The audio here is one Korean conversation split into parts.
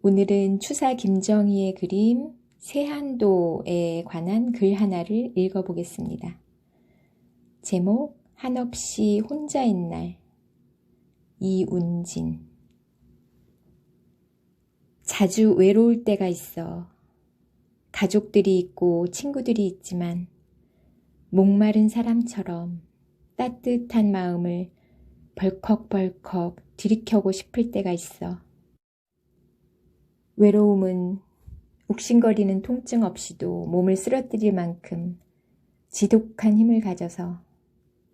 오늘은 추사 김정희의 그림 세한도에 관한 글 하나를 읽어보겠습니다. 제목 한없이 혼자인 날. 이운진. 자주 외로울 때가 있어. 가족들이 있고 친구들이 있지만 목마른 사람처럼 따뜻한 마음을 벌컥벌컥 들이켜고 싶을 때가 있어. 외로움은 욱신거리는 통증 없이도 몸을 쓰러뜨릴 만큼 지독한 힘을 가져서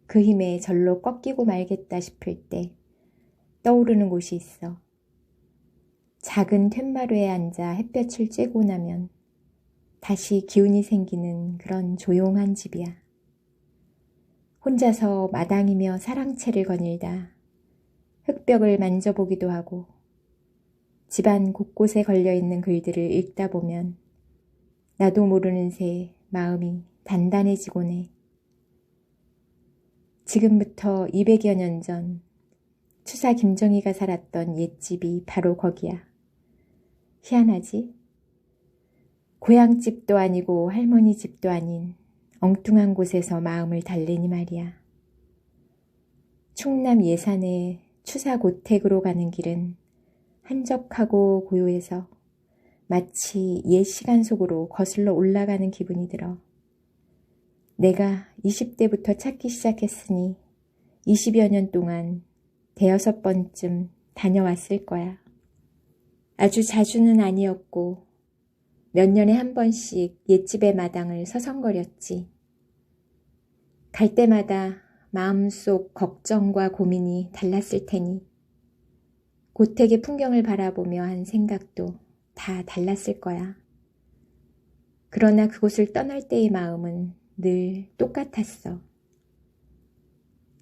그 힘에 절로 꺾이고 말겠다 싶을 때 떠오르는 곳이 있어. 작은 툇마루에 앉아 햇볕을 쬐고 나면 다시 기운이 생기는 그런 조용한 집이야. 혼자서 마당이며 사랑채를 거닐다 흙벽을 만져보기도 하고 집안 곳곳에 걸려있는 글들을 읽다 보면 나도 모르는 새 마음이 단단해지곤 해. 지금부터 200여 년 전 추사 김정희가 살았던 옛집이 바로 거기야. 희한하지? 고향집도 아니고 할머니 집도 아닌 엉뚱한 곳에서 마음을 달래니 말이야. 충남 예산의 추사 고택으로 가는 길은 한적하고 고요해서 마치 옛 시간 속으로 거슬러 올라가는 기분이 들어. 내가 20대부터 찾기 시작했으니 20여 년 동안 5번쯤 다녀왔을 거야. 아주 자주는 아니었고 몇 년에 한 번씩 옛집의 마당을 서성거렸지. 갈 때마다 마음속 걱정과 고민이 달랐을 테니 고택의 풍경을 바라보며 한 생각도 다 달랐을 거야. 그러나 그곳을 떠날 때의 마음은 늘 똑같았어.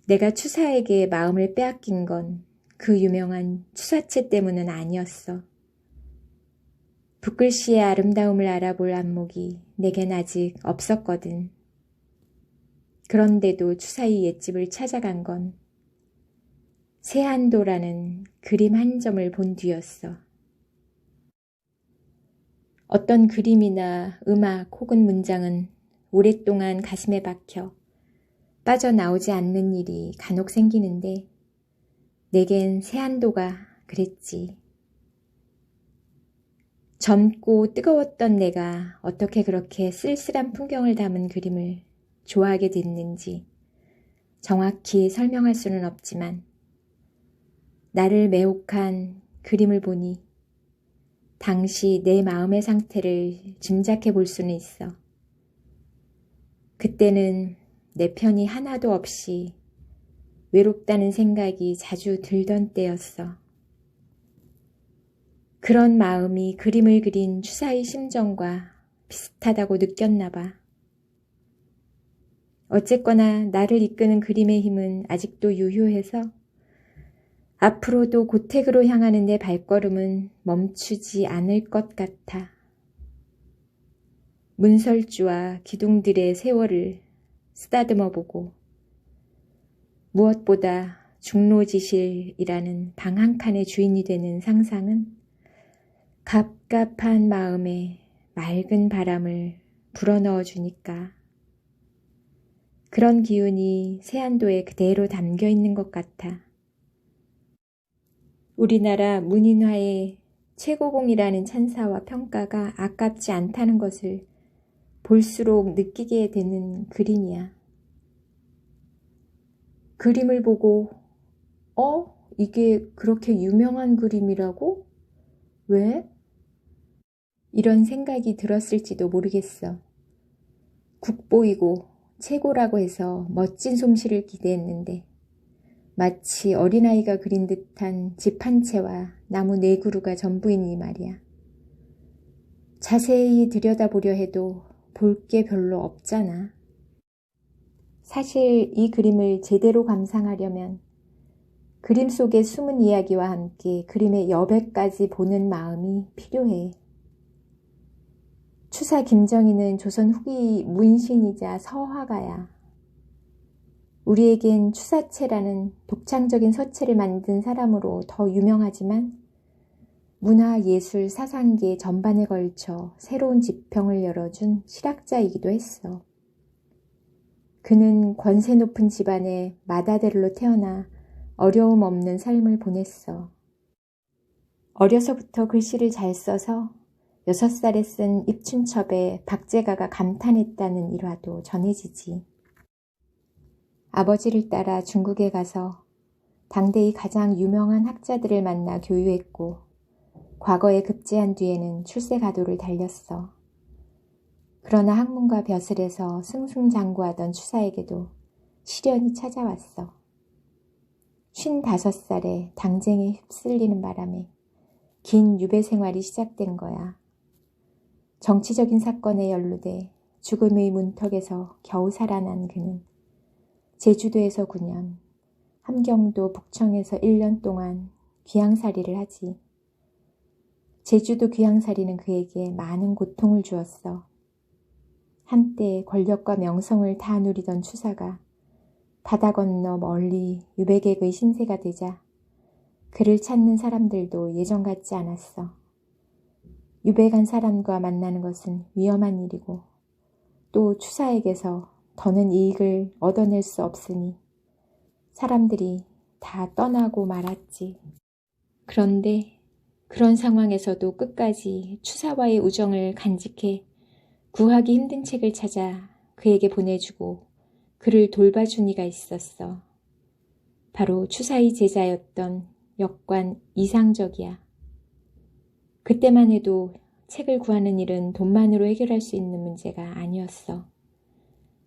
내가 추사에게 마음을 빼앗긴 건 그 유명한 추사체 때문은 아니었어. 붓글씨의 아름다움을 알아볼 안목이 내겐 아직 없었거든. 그런데도 추사의 옛집을 찾아간 건 세한도라는 그림 한 점을 본 뒤였어. 어떤 그림이나 음악 혹은 문장은 오랫동안 가슴에 박혀 빠져나오지 않는 일이 간혹 생기는데 내겐 세한도가 그랬지. 젊고 뜨거웠던 내가 어떻게 그렇게 쓸쓸한 풍경을 담은 그림을 좋아하게 됐는지 정확히 설명할 수는 없지만 나를 매혹한 그림을 보니 당시 내 마음의 상태를 짐작해 볼 수는 있어. 그때는 내 편이 하나도 없이 외롭다는 생각이 자주 들던 때였어. 그런 마음이 그림을 그린 추사의 심정과 비슷하다고 느꼈나 봐. 어쨌거나 나를 이끄는 그림의 힘은 아직도 유효해서 앞으로도 고택으로 향하는 내 발걸음은 멈추지 않을 것 같아. 문설주와 기둥들의 세월을 쓰다듬어 보고 무엇보다 중로지실이라는 방 한 칸의 주인이 되는 상상은 갑갑한 마음에 맑은 바람을 불어넣어 주니까 그런 기운이 세한도에 그대로 담겨 있는 것 같아. 우리나라 문인화의 최고봉이라는 찬사와 평가가 아깝지 않다는 것을 볼수록 느끼게 되는 그림이야. 그림을 보고 이게 그렇게 유명한 그림이라고? 왜? 이런 생각이 들었을지도 모르겠어. 국보이고 최고라고 해서 멋진 솜씨를 기대했는데 마치 어린아이가 그린 듯한 집 한 채와 나무 4그루가 전부이니 말이야. 자세히 들여다보려 해도 볼 게 별로 없잖아. 사실 이 그림을 제대로 감상하려면 그림 속의 숨은 이야기와 함께 그림의 여백까지 보는 마음이 필요해. 추사 김정희는 조선 후기 문신이자 서화가야. 우리에겐 추사체라는 독창적인 서체를 만든 사람으로 더 유명하지만 문화, 예술, 사상계 전반에 걸쳐 새로운 지평을 열어준 실학자이기도 했어. 그는 권세 높은 집안의 맏아들로 태어나 어려움 없는 삶을 보냈어. 어려서부터 글씨를 잘 써서 6살에 쓴 입춘첩에 박제가가 감탄했다는 일화도 전해지지. 아버지를 따라 중국에 가서 당대의 가장 유명한 학자들을 만나 교유했고 과거에 급제한 뒤에는 출세가도를 달렸어. 그러나 학문과 벼슬에서 승승장구하던 추사에게도 시련이 찾아왔어. 55살에 당쟁에 휩쓸리는 바람에 긴 유배 생활이 시작된 거야. 정치적인 사건에 연루돼 죽음의 문턱에서 겨우 살아난 그는 제주도에서 9년, 함경도 북청에서 1년 동안 귀양살이를 하지. 제주도 귀양살이는 그에게 많은 고통을 주었어. 한때 권력과 명성을 다 누리던 추사가 바다 건너 멀리 유배객의 신세가 되자 그를 찾는 사람들도 예전 같지 않았어. 유배 간 사람과 만나는 것은 위험한 일이고 또 추사에게서 더는 이익을 얻어낼 수 없으니 사람들이 다 떠나고 말았지. 그런데 그런 상황에서도 끝까지 추사와의 우정을 간직해 구하기 힘든 책을 찾아 그에게 보내주고 그를 돌봐준 이가 있었어. 바로 추사의 제자였던 역관 이상적이야. 그때만 해도 책을 구하는 일은 돈만으로 해결할 수 있는 문제가 아니었어.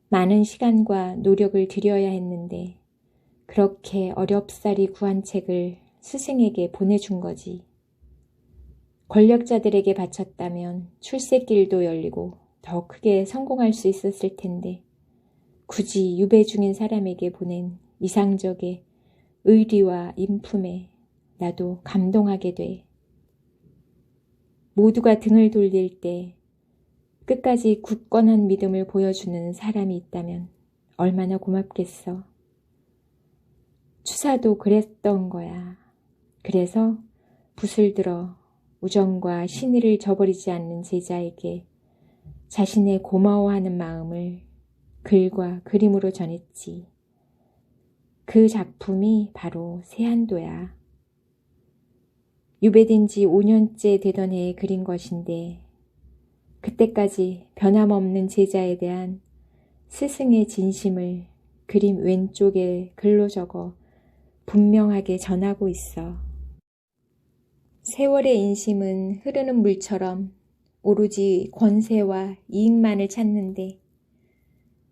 많은 시간과 노력을 들여야 했는데 그렇게 어렵사리 구한 책을 스승에게 보내준 거지. 권력자들에게 바쳤다면 출세길도 열리고 더 크게 성공할 수 있었을 텐데 굳이 유배 중인 사람에게 보낸 이상적의 의리와 인품에 나도 감동하게 돼. 모두가 등을 돌릴 때 끝까지 굳건한 믿음을 보여주는 사람이 있다면 얼마나 고맙겠어. 추사도 그랬던 거야. 그래서 붓을 들어 우정과 신의를 저버리지 않는 제자에게 자신의 고마워하는 마음을 글과 그림으로 전했지. 그 작품이 바로 세안도야. 유배된 지 5년째 되던 해에 그린 것인데 그때까지 변함없는 제자에 대한 스승의 진심을 그림 왼쪽에 글로 적어 분명하게 전하고 있어. 세월의 인심은 흐르는 물처럼 오로지 권세와 이익만을 찾는데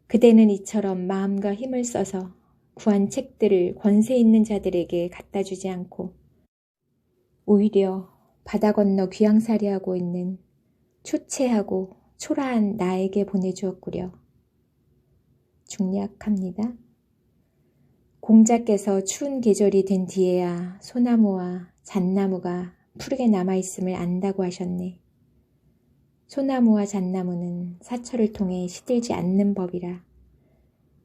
그대는 이처럼 마음과 힘을 써서 구한 책들을 권세 있는 자들에게 갖다 주지 않고 오히려 바다 건너 귀양살이하고 있는 초췌하고 초라한 나에게 보내주었구려. 중략합니다. 공자께서 추운 계절이 된 뒤에야 소나무와 잣나무가 푸르게 남아있음을 안다고 하셨네. 소나무와 잣나무는 사철을 통해 시들지 않는 법이라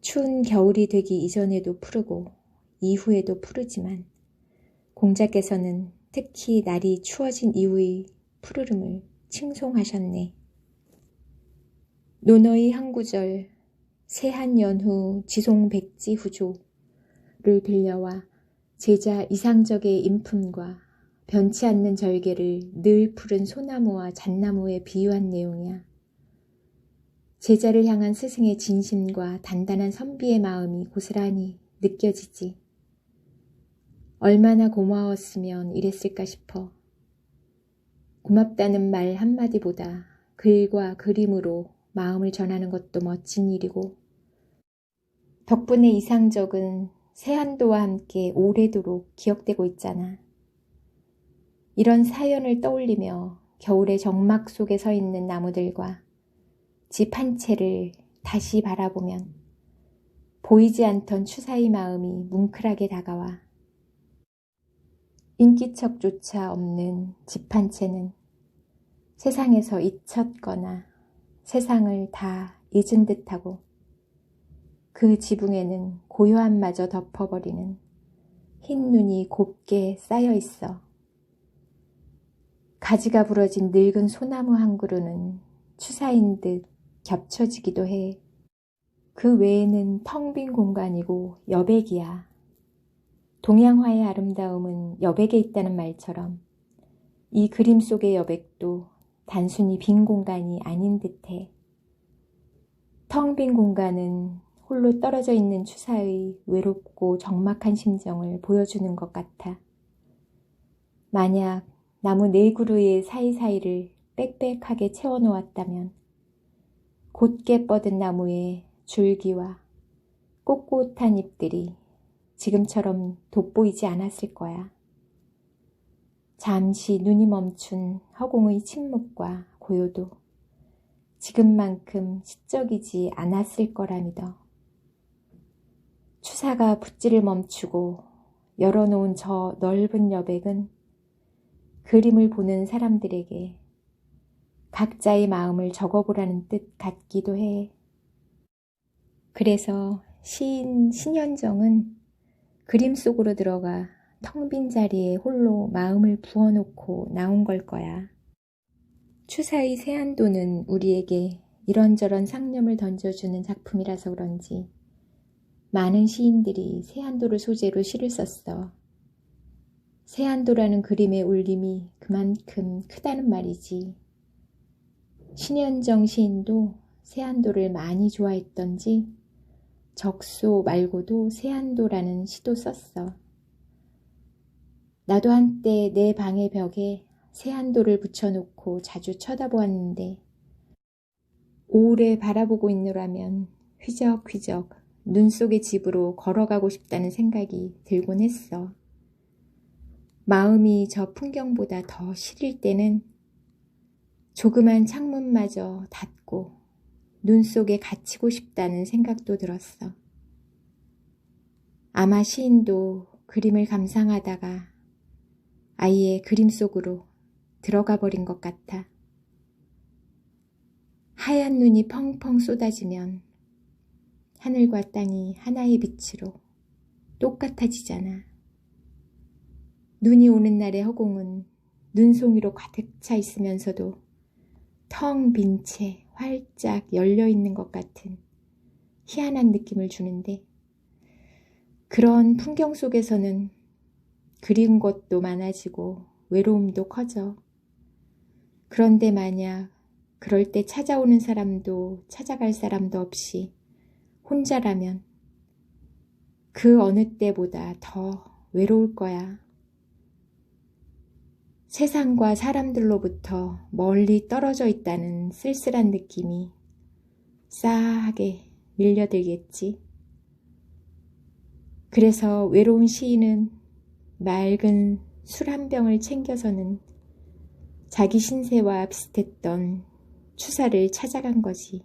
추운 겨울이 되기 이전에도 푸르고 이후에도 푸르지만 공자께서는 특히 날이 추워진 이후의 푸르름을 칭송하셨네. 논어의 한 구절 세한연후 지송백지후조를 빌려와 제자 이상적의 인품과 변치 않는 절개를 늘 푸른 소나무와 잣나무에 비유한 내용이야. 제자를 향한 스승의 진심과 단단한 선비의 마음이 고스란히 느껴지지. 얼마나 고마웠으면 이랬을까 싶어. 고맙다는 말 한마디보다 글과 그림으로 마음을 전하는 것도 멋진 일이고 덕분에 이상적은 세안도와 함께 오래도록 기억되고 있잖아. 이런 사연을 떠올리며 겨울의 정막 속에 서 있는 나무들과 집 한 채를 다시 바라보면 보이지 않던 추사의 마음이 뭉클하게 다가와 인기척조차 없는 집 한 채는 세상에서 잊혔거나 세상을 다 잊은 듯하고 그 지붕에는 고요함마저 덮어버리는 흰 눈이 곱게 쌓여 있어. 가지가 부러진 늙은 소나무 한 그루는 추사인 듯 겹쳐지기도 해. 그 외에는 텅 빈 공간이고 여백이야. 동양화의 아름다움은 여백에 있다는 말처럼 이 그림 속의 여백도 단순히 빈 공간이 아닌 듯해. 텅 빈 공간은 홀로 떨어져 있는 추사의 외롭고 적막한 심정을 보여주는 것 같아. 만약 나무 네 그루의 사이사이를 빽빽하게 채워놓았다면 곧게 뻗은 나무의 줄기와 꼿꼿한 잎들이 지금처럼 돋보이지 않았을 거야. 잠시 눈이 멈춘 허공의 침묵과 고요도 지금만큼 시적이지 않았을 거라 믿어. 추사가 붓질을 멈추고 열어놓은 저 넓은 여백은 그림을 보는 사람들에게 각자의 마음을 적어보라는 뜻 같기도 해. 그래서 시인 신현정은 그림 속으로 들어가 텅 빈 자리에 홀로 마음을 부어놓고 나온 걸 거야. 추사의 세안도는 우리에게 이런저런 상념을 던져주는 작품이라서 그런지 많은 시인들이 세안도를 소재로 시를 썼어. 세안도라는 그림의 울림이 그만큼 크다는 말이지. 신현정 시인도 세안도를 많이 좋아했던지 적소 말고도 세안도라는 시도 썼어. 나도 한때 내 방의 벽에 세안도를 붙여놓고 자주 쳐다보았는데 오래 바라보고 있노라면 휘적휘적 눈 속의 집으로 걸어가고 싶다는 생각이 들곤 했어. 마음이 저 풍경보다 더 시릴 때는 조그만 창문마저 닫고 눈 속에 갇히고 싶다는 생각도 들었어. 아마 시인도 그림을 감상하다가 아예 그림 속으로 들어가 버린 것 같아. 하얀 눈이 펑펑 쏟아지면 하늘과 땅이 하나의 빛으로 똑같아지잖아. 눈이 오는 날의 허공은 눈송이로 가득 차 있으면서도 텅 빈 채 활짝 열려있는 것 같은 희한한 느낌을 주는데 그런 풍경 속에서는 그리운 것도 많아지고 외로움도 커져. 그런데 만약 그럴 때 찾아오는 사람도 찾아갈 사람도 없이 혼자라면 그 어느 때보다 더 외로울 거야. 세상과 사람들로부터 멀리 떨어져 있다는 쓸쓸한 느낌이 싸하게 밀려들겠지. 그래서 외로운 시인은 맑은 술 한 병을 챙겨서는 자기 신세와 비슷했던 추사를 찾아간 거지.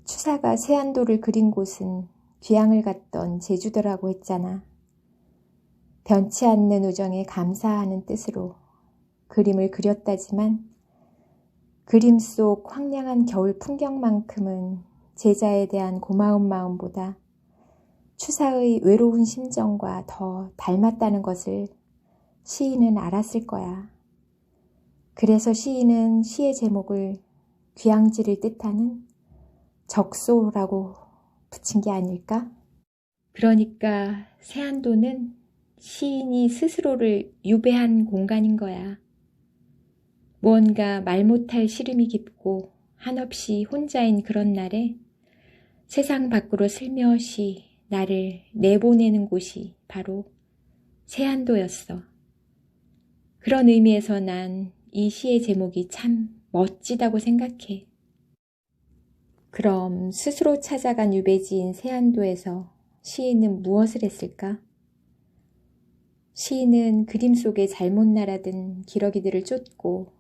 추사가 세안도를 그린 곳은 귀향을 갔던 제주도라고 했잖아. 변치 않는 우정에 감사하는 뜻으로 그림을 그렸다지만 그림 속 황량한 겨울 풍경만큼은 제자에 대한 고마운 마음보다 추사의 외로운 심정과 더 닮았다는 것을 시인은 알았을 거야. 그래서 시인은 시의 제목을 귀향지를 뜻하는 적소라고 붙인 게 아닐까? 그러니까 세안도는 시인이 스스로를 유배한 공간인 거야. 무언가 말 못할 시름이 깊고 한없이 혼자인 그런 날에 세상 밖으로 슬며시 나를 내보내는 곳이 바로 세안도였어. 그런 의미에서 난 이 시의 제목이 참 멋지다고 생각해. 그럼 스스로 찾아간 유배지인 세안도에서 시인은 무엇을 했을까? 시인은 그림 속에 잘못 날아든 기러기들을 쫓고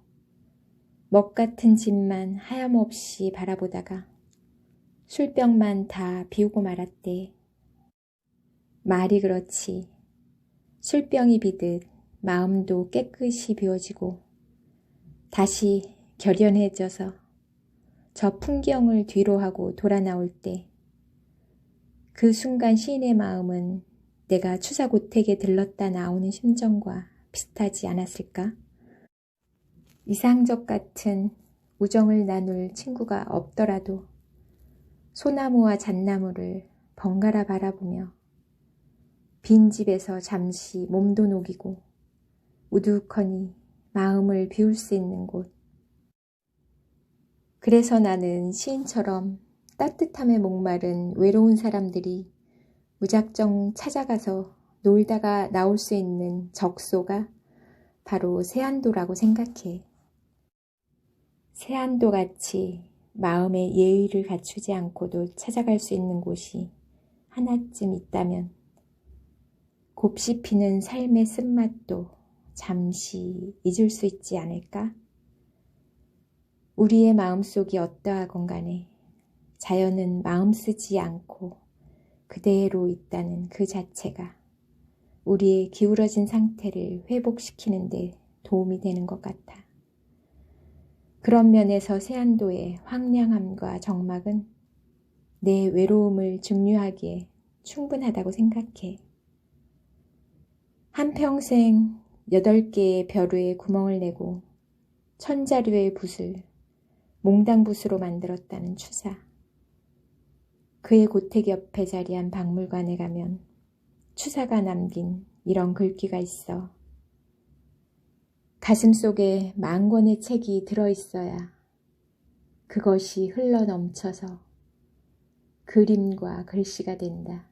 먹 같은 집만 하염없이 바라보다가 술병만 다 비우고 말았대. 말이 그렇지. 술병이 비듯 마음도 깨끗이 비워지고 다시 결연해져서 저 풍경을 뒤로하고 돌아 나올 때 그 순간 시인의 마음은 내가 추사 고택에 들렀다 나오는 심정과 비슷하지 않았을까? 이상적 같은 우정을 나눌 친구가 없더라도 소나무와 잣나무를 번갈아 바라보며 빈 집에서 잠시 몸도 녹이고 우두커니 마음을 비울 수 있는 곳. 그래서 나는 시인처럼 따뜻함에 목마른 외로운 사람들이 무작정 찾아가서 놀다가 나올 수 있는 적소가 바로 세안도라고 생각해. 세안도같이 마음의 예의를 갖추지 않고도 찾아갈 수 있는 곳이 하나쯤 있다면 곱씹 피는 삶의 쓴맛도 잠시 잊을 수 있지 않을까? 우리의 마음속이 어떠하건 간에 자연은 마음 쓰지 않고 그대로 있다는 그 자체가 우리의 기울어진 상태를 회복시키는 데 도움이 되는 것 같아. 그런 면에서 세안도의 황량함과 정막은 내 외로움을 증류하기에 충분하다고 생각해. 한평생 8개의 벼루에 구멍을 내고 천자류의 붓을 몽당붓으로 만들었다는 추사. 그의 고택 옆에 자리한 박물관에 가면 추사가 남긴 이런 글귀가 있어. 가슴속에 10,000권의 책이 들어있어야 그것이 흘러넘쳐서 그림과 글씨가 된다.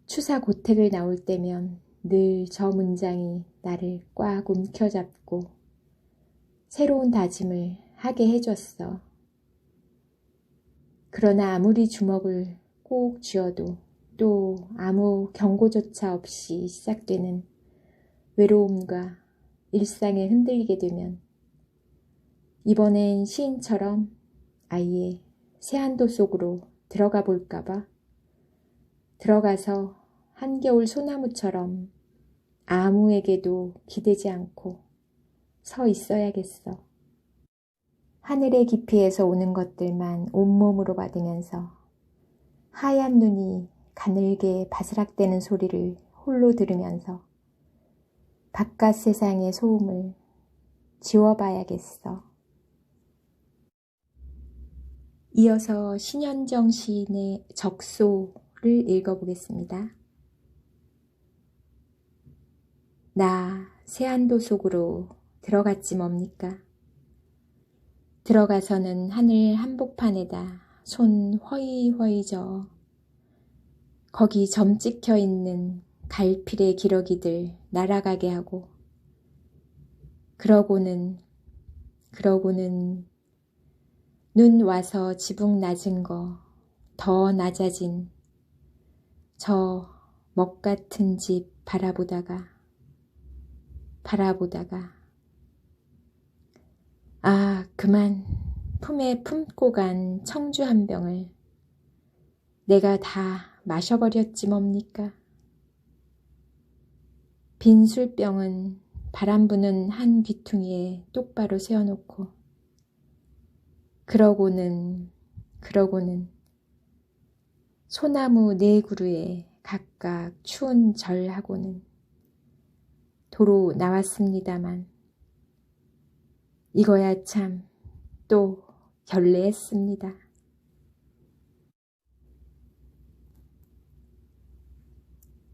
추사 고택을 나올 때면 늘 저 문장이 나를 꽉 움켜잡고 새로운 다짐을 하게 해줬어. 그러나 아무리 주먹을 꼭 쥐어도 또 아무 경고조차 없이 시작되는 외로움과 일상에 흔들리게 되면 이번엔 시인처럼 아예 세안도 속으로 들어가 볼까봐 들어가서 한겨울 소나무처럼 아무에게도 기대지 않고 서 있어야겠어. 하늘의 깊이에서 오는 것들만 온몸으로 받으면서 하얀 눈이 가늘게 바스락대는 소리를 홀로 들으면서 바깥 세상의 소음을 지워봐야겠어. 이어서 신현정 시인의 적소를 읽어보겠습니다. 나 세안도 속으로 들어갔지 뭡니까? 들어가서는 하늘 한복판에다 손 허이허이 저어 거기 점 찍혀 있는 갈필의 기러기들 날아가게 하고 그러고는 눈 와서 지붕 낮은 거 더 낮아진 저 먹 같은 집 바라보다가 그만 품에 품고 간 청주 한 병을 내가 다 마셔버렸지 뭡니까? 빈 술병은 바람 부는 한 귀퉁이에 똑바로 세워놓고 그러고는 소나무 4그루에 각각 추운 절하고는 도로 나왔습니다만 이거야 참 또 결례했습니다.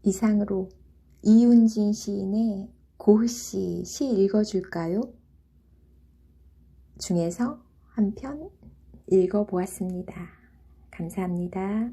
이상으로 이윤진 시인의 고흐씨 시 읽어줄까요? 중에서 한 편 읽어보았습니다. 감사합니다.